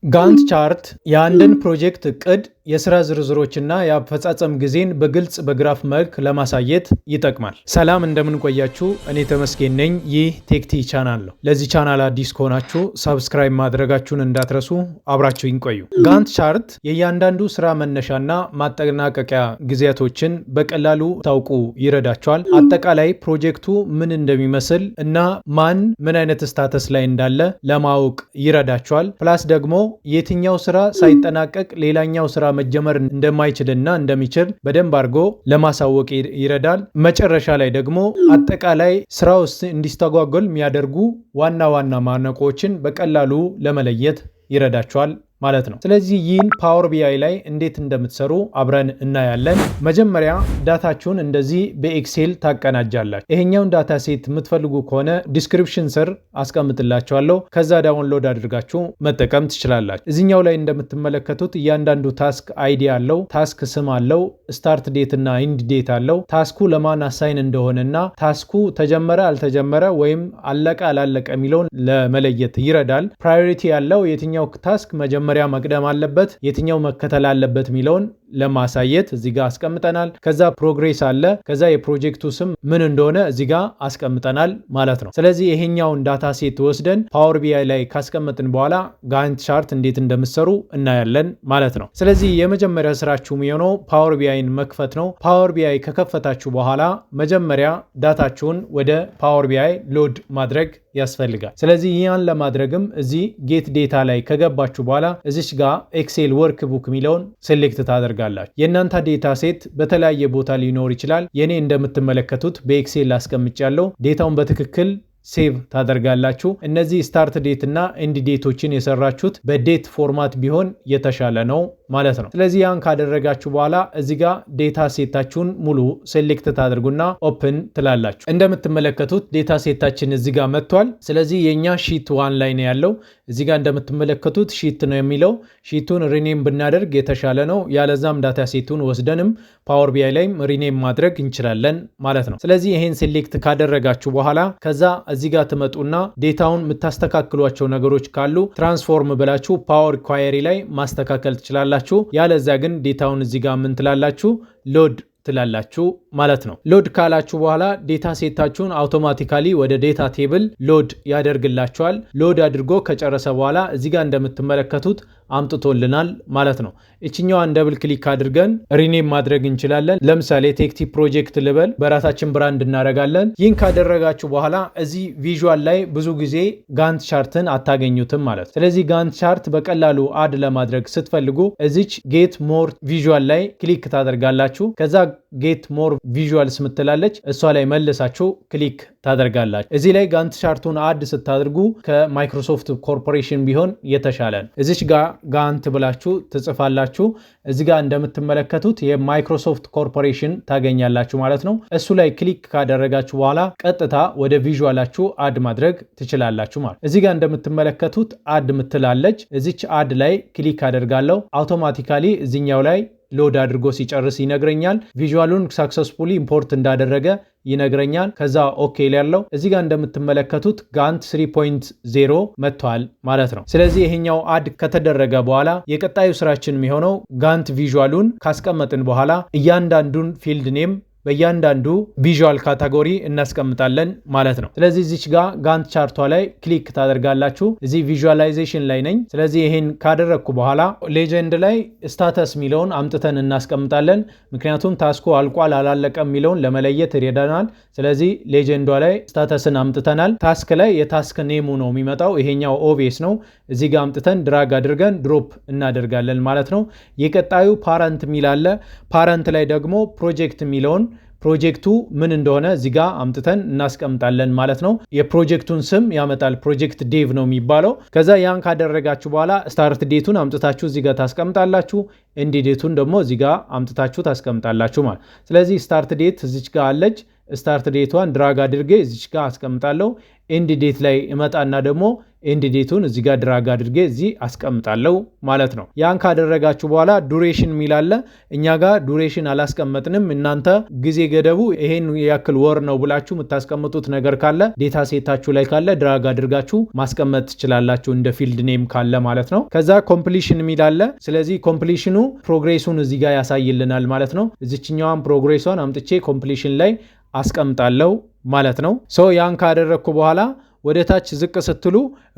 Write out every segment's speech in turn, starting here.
ጋንት ቻርት የአንድን ፕሮጀክት እቅድ የሥራ ዝርዝሮችና የአፈጻጸም ጊዜን በግልጽ በግራፍ መልክ ለማሳየት ይጠቅማል። ሰላም እንደምንቆያችሁ፣ እኔ ተመስገን ነኝ። ይህ ቴክቲ ቻናል ነው። ለዚህ ቻናል አዲስ ከሆናችሁ ሰብስክራይብ ማድረጋችሁን እንዳትረሱ፣ አብራችሁ ይቆዩ። ጋንት ቻርት የእያንዳንዱ ሥራ መነሻና ማጠናቀቂያ ጊዜያቶችን በቀላሉ ታውቁ ይረዳቸዋል። አጠቃላይ ፕሮጀክቱ ምን እንደሚመስል እና ማን ምን አይነት ስታተስ ላይ እንዳለ ለማወቅ ይረዳቸዋል። ፕላስ ደግሞ የትኛው ስራ ሳይጠናቀቅ ሌላኛው ስራ መጀመር እንደማይችልና እንደሚችል በደንብ አድርጎ ለማሳወቅ ይረዳል። መጨረሻ ላይ ደግሞ አጠቃላይ ስራው እንዲስተጓጎል የሚያደርጉ ዋና ዋና ማነቆችን በቀላሉ ለመለየት ይረዳቸዋል ማለት ነው። ስለዚህ ይህን ፓወር ቢአይ ላይ እንዴት እንደምትሰሩ አብረን እናያለን። መጀመሪያ ዳታችሁን እንደዚህ በኤክሴል ታቀናጃላችሁ። ይሄኛውን ዳታ ሴት የምትፈልጉ ከሆነ ዲስክሪፕሽን ስር አስቀምጥላችኋለሁ። ከዛ ዳውንሎድ አድርጋችሁ መጠቀም ትችላላችሁ። እዚህኛው ላይ እንደምትመለከቱት እያንዳንዱ ታስክ አይዲ አለው፣ ታስክ ስም አለው፣ ስታርት ዴት እና ኢንድ ዴት አለው። ታስኩ ለማን አሳይን እንደሆነና ታስኩ ተጀመረ አልተጀመረ ወይም አለቀ አላለቀ የሚለውን ለመለየት ይረዳል። ፕራዮሪቲ ያለው የትኛው ታስክ መጀመሪያ መቅደም አለበት፣ የትኛው መከተል አለበት የሚለውን ለማሳየት እዚህ ጋር አስቀምጠናል። ከዛ ፕሮግሬስ አለ፣ ከዛ የፕሮጀክቱ ስም ምን እንደሆነ እዚህ ጋር አስቀምጠናል ማለት ነው። ስለዚህ ይሄኛውን ዳታ ሴት ወስደን ፓወር ቢአይ ላይ ካስቀመጥን በኋላ ጋንት ቻርት እንዴት እንደምትሰሩ እናያለን ማለት ነው። ስለዚህ የመጀመሪያ ስራችሁ የሚሆነው ፓወር ቢአይን መክፈት ነው። ፓወር ቢአይ ከከፈታችሁ በኋላ መጀመሪያ ዳታችሁን ወደ ፓወር ቢአይ ሎድ ማድረግ ያስፈልጋል። ስለዚህ ያን ለማድረግም እዚህ ጌት ዴታ ላይ ከገባችሁ በኋላ እዚች ጋር ኤክሴል ወርክ ቡክ የሚለውን ሴሌክት ታደርጋላችሁ። የእናንተ ዴታ ሴት በተለያየ ቦታ ሊኖር ይችላል። የኔ እንደምትመለከቱት በኤክሴል አስቀምጫለሁ። ዴታውን በትክክል ሴቭ ታደርጋላችሁ። እነዚህ ስታርት ዴት እና ኤንድ ዴቶችን የሰራችሁት በዴት ፎርማት ቢሆን የተሻለ ነው ማለት ነው። ስለዚህ ያን ካደረጋችሁ በኋላ እዚህ ጋር ዴታ ሴታችሁን ሙሉ ሴሌክት ታደርጉና ኦፕን ትላላችሁ። እንደምትመለከቱት ዴታ ሴታችን እዚህ ጋር መጥቷል። ስለዚህ የኛ ሺት ዋን ላይ ነው ያለው። እዚህ ጋር እንደምትመለከቱት ሺት ነው የሚለው። ሺቱን ሪኔም ብናደርግ የተሻለ ነው። ያለዛም ዳታ ሴቱን ወስደንም ፓወር ቢአይ ላይም ሪኔም ማድረግ እንችላለን ማለት ነው። ስለዚህ ይሄን ሴሌክት ካደረጋችሁ በኋላ ከዛ እዚህ ጋር ትመጡና ዴታውን የምታስተካክሏቸው ነገሮች ካሉ ትራንስፎርም ብላችሁ ፓወር ኳየሪ ላይ ማስተካከል ትችላላችሁ። ያለዛ ግን ዴታውን እዚህ ጋር ምን ትላላችሁ? ሎድ ትላላችሁ ማለት ነው። ሎድ ካላችሁ በኋላ ዴታ ሴታችሁን አውቶማቲካሊ ወደ ዴታ ቴብል ሎድ ያደርግላችኋል። ሎድ አድርጎ ከጨረሰ በኋላ እዚህ ጋር እንደምትመለከቱት አምጥቶልናል ማለት ነው። እችኛዋን ደብል ክሊክ አድርገን ሪኔም ማድረግ እንችላለን። ለምሳሌ ቴክቲ ፕሮጀክት ልበል፣ በራሳችን ብራንድ እናደርጋለን። ይህን ካደረጋችሁ በኋላ እዚህ ቪዥዋል ላይ ብዙ ጊዜ ጋንት ቻርትን አታገኙትም ማለት። ስለዚህ ጋንት ቻርት በቀላሉ አድ ለማድረግ ስትፈልጉ እዚች ጌት ሞር ቪዥዋል ላይ ክሊክ ታደርጋላችሁ። ከዛ ጌት ሞር ቪዥዋልስ ምትላለች፣ እሷ ላይ መልሳችሁ ክሊክ ታደርጋላችሁ። እዚህ ላይ ጋንት ቻርቱን አድ ስታደርጉ ከማይክሮሶፍት ኮርፖሬሽን ቢሆን የተሻለ ነው። እዚች ጋር ጋንት ብላችሁ ትጽፋላችሁ። እዚህ ጋር እንደምትመለከቱት የማይክሮሶፍት ኮርፖሬሽን ታገኛላችሁ ማለት ነው። እሱ ላይ ክሊክ ካደረጋችሁ በኋላ ቀጥታ ወደ ቪዥዋላችሁ አድ ማድረግ ትችላላችሁ ማለት። እዚህ ጋር እንደምትመለከቱት አድ ምትላለች። እዚች አድ ላይ ክሊክ አደርጋለሁ። አውቶማቲካሊ እዚኛው ላይ ሎድ አድርጎ ሲጨርስ ይነግረኛል። ቪዥዋሉን ሳክሰስፉሊ ኢምፖርት እንዳደረገ ይነግረኛል። ከዛ ኦኬ ያለው እዚህ ጋር እንደምትመለከቱት ጋንት 3.0 መጥቷል ማለት ነው። ስለዚህ ይሄኛው አድ ከተደረገ በኋላ የቀጣዩ ስራችን የሚሆነው ጋንት ቪዥዋሉን ካስቀመጥን በኋላ እያንዳንዱን ፊልድ ኔም በእያንዳንዱ ቪዥዋል ካታጎሪ እናስቀምጣለን ማለት ነው። ስለዚህ እዚች ጋር ጋንት ቻርቷ ላይ ክሊክ ታደርጋላችሁ። እዚህ ቪዥዋላይዜሽን ላይ ነኝ። ስለዚህ ይሄን ካደረግኩ በኋላ ሌጀንድ ላይ ስታተስ የሚለውን አምጥተን እናስቀምጣለን። ምክንያቱም ታስኩ አልቋል አላለቀም የሚለውን ለመለየት ይረዳናል። ስለዚህ ሌጀንዷ ላይ ስታተስን አምጥተናል። ታስክ ላይ የታስክ ኔሙ ነው የሚመጣው። ይሄኛው ኦቤስ ነው። እዚህ ጋር አምጥተን ድራግ አድርገን ድሮፕ እናደርጋለን ማለት ነው። የቀጣዩ ፓረንት የሚል አለ። ፓረንት ላይ ደግሞ ፕሮጀክት የሚለውን ፕሮጀክቱ ምን እንደሆነ እዚህ ጋር አምጥተን እናስቀምጣለን ማለት ነው። የፕሮጀክቱን ስም ያመጣል። ፕሮጀክት ዴቭ ነው የሚባለው። ከዛ ያን ካደረጋችሁ በኋላ ስታርት ዴቱን አምጥታችሁ እዚህ ጋር ታስቀምጣላችሁ። ኤንድ ዴቱን ደግሞ እዚህ ጋር አምጥታችሁ ታስቀምጣላችሁ ማለት። ስለዚህ ስታርት ዴት እዚች ጋር አለች። ስታርት ዴቷን ድራግ አድርጌ እዚች ጋር አስቀምጣለሁ። ኤንድ ዴት ላይ እመጣና ደግሞ ኤንድ ዴቱን እዚህ ጋር ድራግ አድርጌ እዚህ አስቀምጣለሁ ማለት ነው። ያን ካደረጋችሁ በኋላ ዱሬሽን ሚላለ እኛ ጋር ዱሬሽን አላስቀመጥንም። እናንተ ጊዜ ገደቡ ይሄን ያክል ወር ነው ብላችሁ የምታስቀምጡት ነገር ካለ ዴታ ሴታችሁ ላይ ካለ ድራግ አድርጋችሁ ማስቀመጥ ትችላላችሁ፣ እንደ ፊልድ ኔም ካለ ማለት ነው። ከዛ ኮምፕሊሽን ሚላለ ስለዚህ ኮምፕሊሽኑ ፕሮግሬሱን እዚህ ጋር ያሳይልናል ማለት ነው። እዚችኛዋን ፕሮግሬሷን አምጥቼ ኮምፕሊሽን ላይ አስቀምጣለሁ ማለት ነው። ያን ካደረግኩ በኋላ ወደ ታች ዝቅ ስትሉ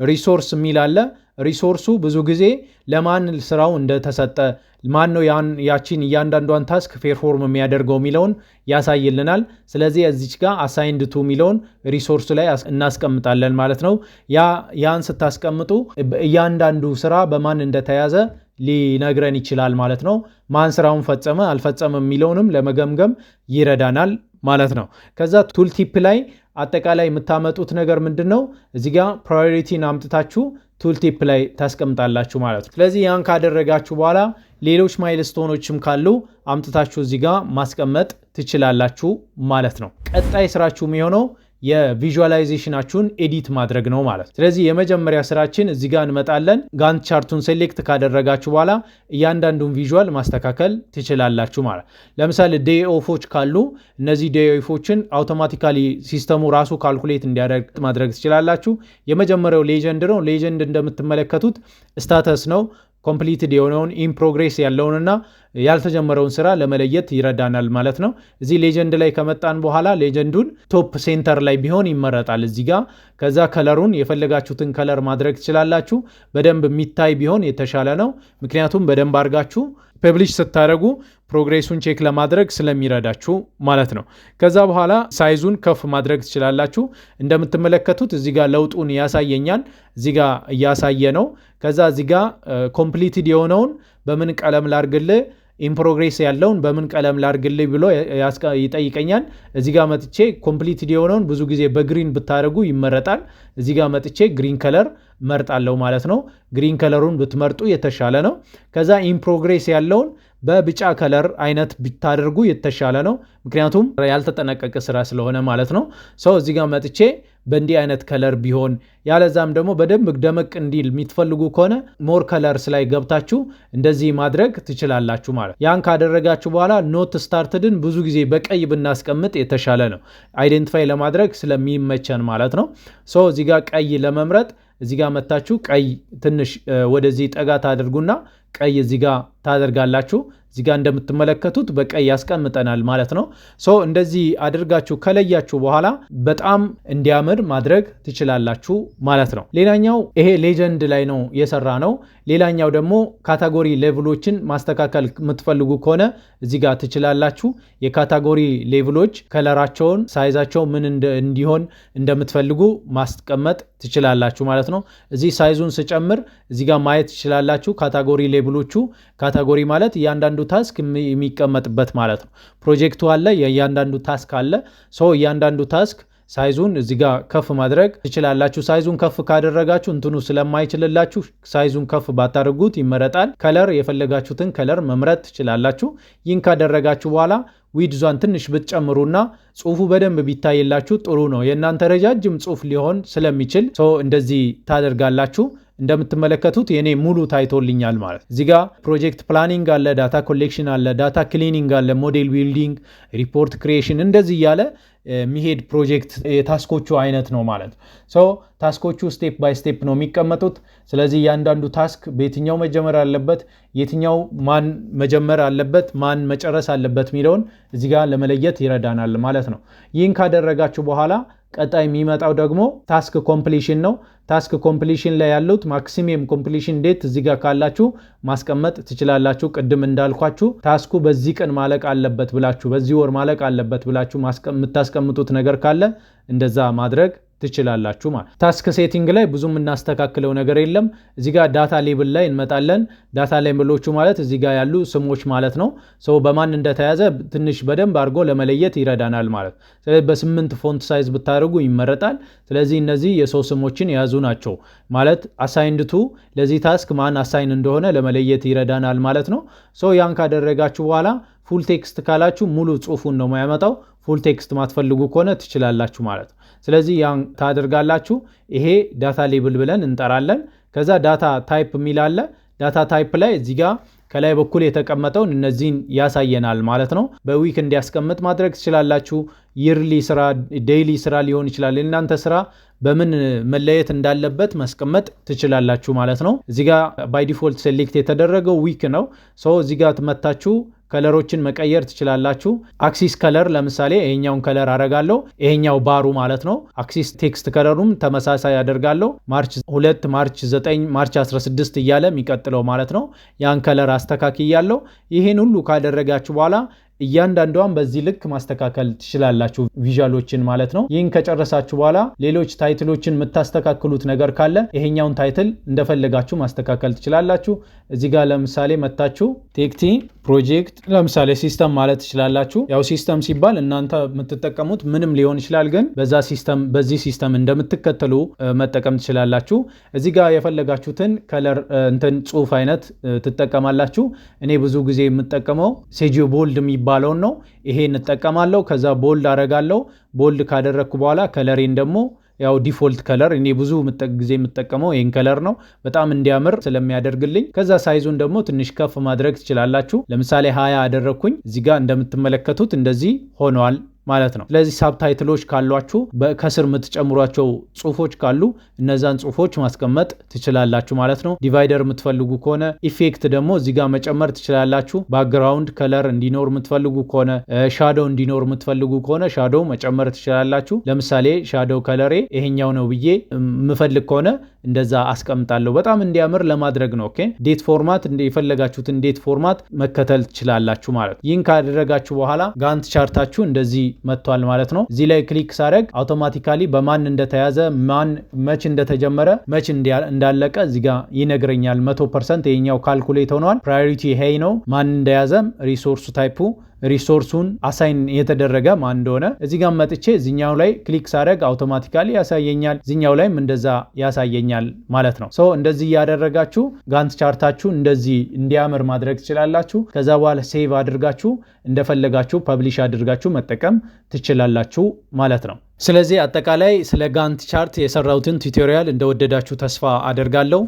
ሪሶርስ ሚል አለ። ሪሶርሱ ብዙ ጊዜ ለማን ስራው እንደተሰጠ ማን ነው ያቺን እያንዳንዷን ታስክ ፔርፎርም የሚያደርገው የሚለውን ያሳይልናል። ስለዚህ እዚች ጋር አሳይንድ ቱ የሚለውን ሪሶርስ ላይ እናስቀምጣለን ማለት ነው። ያን ስታስቀምጡ እያንዳንዱ ስራ በማን እንደተያዘ ሊነግረን ይችላል ማለት ነው። ማን ስራውን ፈጸመ አልፈጸመም የሚለውንም ለመገምገም ይረዳናል ማለት ነው። ከዛ ቱል ቲፕ ላይ አጠቃላይ የምታመጡት ነገር ምንድነው? እዚህ ጋር ፕራዮሪቲን አምጥታችሁ ቱል ቲፕ ላይ ታስቀምጣላችሁ ማለት ነው። ስለዚህ ያን ካደረጋችሁ በኋላ ሌሎች ማይልስቶኖችም ካሉ አምጥታችሁ እዚህ ጋር ማስቀመጥ ትችላላችሁ ማለት ነው። ቀጣይ ስራችሁ የሚሆነው የቪዥዋላይዜሽናችሁን ኤዲት ማድረግ ነው ማለት። ስለዚህ የመጀመሪያ ስራችን እዚህ ጋር እንመጣለን። ጋንት ቻርቱን ሴሌክት ካደረጋችሁ በኋላ እያንዳንዱን ቪዥዋል ማስተካከል ትችላላችሁ ማለት። ለምሳሌ ዴይ ኦፎች ካሉ እነዚህ ዴይ ኦፎችን አውቶማቲካሊ ሲስተሙ ራሱ ካልኩሌት እንዲያደርግ ማድረግ ትችላላችሁ። የመጀመሪያው ሌጀንድ ነው። ሌጀንድ እንደምትመለከቱት ስታተስ ነው። ኮምፕሊትድ የሆነውን ኢን ፕሮግሬስ ያለውንና ያልተጀመረውን ስራ ለመለየት ይረዳናል ማለት ነው። እዚህ ሌጀንድ ላይ ከመጣን በኋላ ሌጀንዱን ቶፕ ሴንተር ላይ ቢሆን ይመረጣል እዚህ ጋር። ከዛ ከለሩን የፈለጋችሁትን ከለር ማድረግ ትችላላችሁ። በደንብ የሚታይ ቢሆን የተሻለ ነው። ምክንያቱም በደንብ አድርጋችሁ ፐብሊሽ ስታደርጉ ፕሮግሬሱን ቼክ ለማድረግ ስለሚረዳችሁ ማለት ነው። ከዛ በኋላ ሳይዙን ከፍ ማድረግ ትችላላችሁ። እንደምትመለከቱት እዚህ ጋር ለውጡን ያሳየኛል። እዚህ ጋር እያሳየ ነው። ከዛ እዚህ ጋር ኮምፕሊትድ የሆነውን በምን ቀለም ላርግልህ፣ ኢን ፕሮግሬስ ያለውን በምን ቀለም ላርግልህ ብሎ ይጠይቀኛል። እዚህ ጋር መጥቼ ኮምፕሊትድ የሆነውን ብዙ ጊዜ በግሪን ብታደርጉ ይመረጣል። እዚህ ጋር መጥቼ ግሪን ከለር መርጣለሁ ማለት ነው። ግሪን ከለሩን ብትመርጡ የተሻለ ነው። ከዛ ኢን ፕሮግሬስ ያለውን በቢጫ ከለር አይነት ብታደርጉ የተሻለ ነው። ምክንያቱም ያልተጠናቀቀ ስራ ስለሆነ ማለት ነው። እዚህ ጋር መጥቼ በእንዲህ አይነት ከለር ቢሆን፣ ያለዛም ደግሞ በደንብ ደመቅ እንዲል የምትፈልጉ ከሆነ ሞር ከለርስ ላይ ገብታችሁ እንደዚህ ማድረግ ትችላላችሁ ማለት። ያን ካደረጋችሁ በኋላ ኖት ስታርትድን ብዙ ጊዜ በቀይ ብናስቀምጥ የተሻለ ነው፣ አይዴንቲፋይ ለማድረግ ስለሚመቸን ማለት ነው። እዚህ ጋር ቀይ ለመምረጥ እዚህ ጋር መታችሁ ቀይ ትንሽ ወደዚህ ጠጋ ታደርጉና ቀይ እዚህ ጋር ታደርጋላችሁ። እዚህ ጋር እንደምትመለከቱት በቀይ ያስቀምጠናል ማለት ነው። እንደዚህ አድርጋችሁ ከለያችሁ በኋላ በጣም እንዲያምር ማድረግ ትችላላችሁ ማለት ነው። ሌላኛው ይሄ ሌጀንድ ላይ ነው የሰራ ነው። ሌላኛው ደግሞ ካታጎሪ ሌቭሎችን ማስተካከል የምትፈልጉ ከሆነ እዚህ ጋር ትችላላችሁ። የካታጎሪ ሌቭሎች ከለራቸውን፣ ሳይዛቸው ምን እንዲሆን እንደምትፈልጉ ማስቀመጥ ትችላላችሁ ማለት ነው። እዚህ ሳይዙን ስጨምር እዚህ ጋር ማየት ትችላላችሁ። ካታጎሪ ሌቭሎቹ፣ ካታጎሪ ማለት እያንዳንዱ ታስክ የሚቀመጥበት ማለት ነው። ፕሮጀክቱ አለ፣ የእያንዳንዱ ታስክ አለ። እያንዳንዱ ታስክ ሳይዙን እዚህ ጋር ከፍ ማድረግ ትችላላችሁ። ሳይዙን ከፍ ካደረጋችሁ እንትኑ ስለማይችልላችሁ ሳይዙን ከፍ ባታደርጉት ይመረጣል። ከለር የፈለጋችሁትን ከለር መምረጥ ትችላላችሁ። ይህን ካደረጋችሁ በኋላ ዊድዟን ትንሽ ብትጨምሩና ጽሁፉ በደንብ ቢታይላችሁ ጥሩ ነው። የእናንተ ረጃጅም ጽሁፍ ሊሆን ስለሚችል እንደዚህ ታደርጋላችሁ። እንደምትመለከቱት የኔ ሙሉ ታይቶልኛል ማለት። እዚህ ጋር ፕሮጀክት ፕላኒንግ አለ፣ ዳታ ኮሌክሽን አለ፣ ዳታ ክሊኒንግ አለ፣ ሞዴል ቢልዲንግ፣ ሪፖርት ክሪኤሽን እንደዚህ እያለ የሚሄድ ፕሮጀክት የታስኮቹ አይነት ነው ማለት ነው። ታስኮቹ ስቴፕ ባይ ስቴፕ ነው የሚቀመጡት። ስለዚህ እያንዳንዱ ታስክ በየትኛው መጀመር አለበት፣ የትኛው ማን መጀመር አለበት፣ ማን መጨረስ አለበት የሚለውን እዚህ ጋር ለመለየት ይረዳናል ማለት ነው። ይህን ካደረጋችሁ በኋላ ቀጣይ የሚመጣው ደግሞ ታስክ ኮምፕሊሽን ነው። ታስክ ኮምፕሊሽን ላይ ያሉት ማክሲመም ኮምፕሊሽን ዴት እዚህ ጋር ካላችሁ ማስቀመጥ ትችላላችሁ። ቅድም እንዳልኳችሁ ታስኩ በዚህ ቀን ማለቅ አለበት ብላችሁ፣ በዚህ ወር ማለቅ አለበት ብላችሁ የምታስቀምጡት ነገር ካለ እንደዛ ማድረግ ትችላላችሁ ማለት። ታስክ ሴቲንግ ላይ ብዙ የምናስተካክለው ነገር የለም። እዚህ ጋር ዳታ ሌብል ላይ እንመጣለን። ዳታ ሌብሎቹ ማለት እዚህ ጋር ያሉ ስሞች ማለት ነው። በማን እንደተያዘ ትንሽ በደንብ አድርጎ ለመለየት ይረዳናል ማለት። ስለዚህ በ8 ፎንት ሳይዝ ብታደርጉ ይመረጣል። ስለዚህ እነዚህ የሰው ስሞችን የያዙ ናቸው ማለት አሳይንድ ቱ ለዚህ ታስክ ማን አሳይን እንደሆነ ለመለየት ይረዳናል ማለት ነው። ያን ካደረጋችሁ በኋላ ፉል ቴክስት ካላችሁ ሙሉ ጽሁፉን ነው የሚያመጣው። ፉል ቴክስት ማትፈልጉ ከሆነ ትችላላችሁ ማለት ነው። ስለዚህ ያን ታደርጋላችሁ። ይሄ ዳታ ሌብል ብለን እንጠራለን። ከዛ ዳታ ታይፕ የሚል አለ። ዳታ ታይፕ ላይ እዚህ ጋር ከላይ በኩል የተቀመጠውን እነዚህን ያሳየናል ማለት ነው። በዊክ እንዲያስቀምጥ ማድረግ ትችላላችሁ። ይርሊ ስራ፣ ዴይሊ ስራ ሊሆን ይችላል። እናንተ ስራ በምን መለየት እንዳለበት ማስቀመጥ ትችላላችሁ ማለት ነው። እዚህ ጋር ባይ ዲፎልት ሴሌክት የተደረገው ዊክ ነው። ሶ እዚህ ጋር ትመታችሁ ከለሮችን መቀየር ትችላላችሁ። አክሲስ ከለር ለምሳሌ ይሄኛውን ከለር አረጋለሁ። ይሄኛው ባሩ ማለት ነው። አክሲስ ቴክስት ከለሩም ተመሳሳይ አደርጋለሁ። ማርች 2፣ ማርች 9፣ ማርች 16 እያለ የሚቀጥለው ማለት ነው። ያን ከለር አስተካክያለሁ። ይሄን ሁሉ ካደረጋችሁ በኋላ እያንዳንዷን በዚህ ልክ ማስተካከል ትችላላችሁ፣ ቪዥዋሎችን ማለት ነው። ይህን ከጨረሳችሁ በኋላ ሌሎች ታይትሎችን የምታስተካክሉት ነገር ካለ ይሄኛውን ታይትል እንደፈለጋችሁ ማስተካከል ትችላላችሁ። እዚህ ጋር ለምሳሌ መታችሁ ቴክቲ ፕሮጀክት ለምሳሌ ሲስተም ማለት ትችላላችሁ። ያው ሲስተም ሲባል እናንተ የምትጠቀሙት ምንም ሊሆን ይችላል፣ ግን በዚህ ሲስተም እንደምትከተሉ መጠቀም ትችላላችሁ። እዚህ ጋር የፈለጋችሁትን ከለር ጽሁፍ አይነት ትጠቀማላችሁ። እኔ ብዙ ጊዜ የምጠቀመው ሴጂዮ ቦልድ የሚባለውን ነው። ይሄ እንጠቀማለሁ። ከዛ ቦልድ አረጋለሁ። ቦልድ ካደረግኩ በኋላ ከለሬን ደግሞ ያው ዲፎልት ከለር እኔ ብዙ ጊዜ የምጠቀመው ይሄን ከለር ነው፣ በጣም እንዲያምር ስለሚያደርግልኝ። ከዛ ሳይዙን ደግሞ ትንሽ ከፍ ማድረግ ትችላላችሁ። ለምሳሌ 20 አደረግኩኝ። እዚህ ጋር እንደምትመለከቱት እንደዚህ ሆነዋል ማለት ነው። ስለዚህ ሳብታይትሎች ካሏችሁ ከስር የምትጨምሯቸው ጽሁፎች ካሉ እነዛን ጽሁፎች ማስቀመጥ ትችላላችሁ ማለት ነው። ዲቫይደር የምትፈልጉ ከሆነ ኢፌክት ደግሞ እዚህ ጋር መጨመር ትችላላችሁ። ባክግራውንድ ከለር እንዲኖር የምትፈልጉ ከሆነ፣ ሻዶው እንዲኖር የምትፈልጉ ከሆነ ሻዶው መጨመር ትችላላችሁ። ለምሳሌ ሻዶው ከለሬ ይሄኛው ነው ብዬ የምፈልግ ከሆነ እንደዛ አስቀምጣለሁ። በጣም እንዲያምር ለማድረግ ነው። ኦኬ ዴት ፎርማት የፈለጋችሁትን ዴት ፎርማት መከተል ትችላላችሁ ማለት ነው። ይህን ካደረጋችሁ በኋላ ጋንት ቻርታችሁ እንደዚህ መጥቷል ማለት ነው። እዚህ ላይ ክሊክ ሳደርግ አውቶማቲካሊ በማን እንደተያዘ መች እንደተጀመረ መች እንዳለቀ እዚህ ጋር ይነግረኛል። 100% ይሄኛው ካልኩሌት ሆኗል። ፕራዮሪቲ ሄይ ነው። ማን እንደያዘም ሪሶርሱ ታይፑ ሪሶርሱን አሳይን የተደረገ ማን እንደሆነ እዚህ ጋር መጥቼ እዚኛው ላይ ክሊክ ሳደርግ አውቶማቲካሊ ያሳየኛል። እዚኛው ላይም እንደዛ ያሳየኛል ማለት ነው። ሶ እንደዚህ ያደረጋችሁ ጋንት ቻርታችሁ እንደዚህ እንዲያምር ማድረግ ትችላላችሁ። ከዛ በኋላ ሴቭ አድርጋችሁ እንደፈለጋችሁ ፐብሊሽ አድርጋችሁ መጠቀም ትችላላችሁ ማለት ነው። ስለዚህ አጠቃላይ ስለ ጋንት ቻርት የሰራሁትን ቱቶሪያል እንደወደዳችሁ ተስፋ አደርጋለሁ።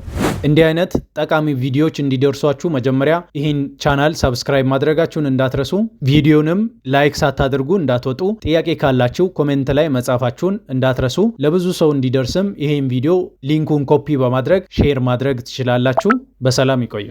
እንዲህ አይነት ጠቃሚ ቪዲዮዎች እንዲደርሷችሁ መጀመሪያ ይህን ቻናል ሰብስክራይብ ማድረጋችሁን እንዳትረሱ፣ ቪዲዮንም ላይክ ሳታደርጉ እንዳትወጡ፣ ጥያቄ ካላችሁ ኮሜንት ላይ መጻፋችሁን እንዳትረሱ። ለብዙ ሰው እንዲደርስም ይህን ቪዲዮ ሊንኩን ኮፒ በማድረግ ሼር ማድረግ ትችላላችሁ። በሰላም ይቆዩ።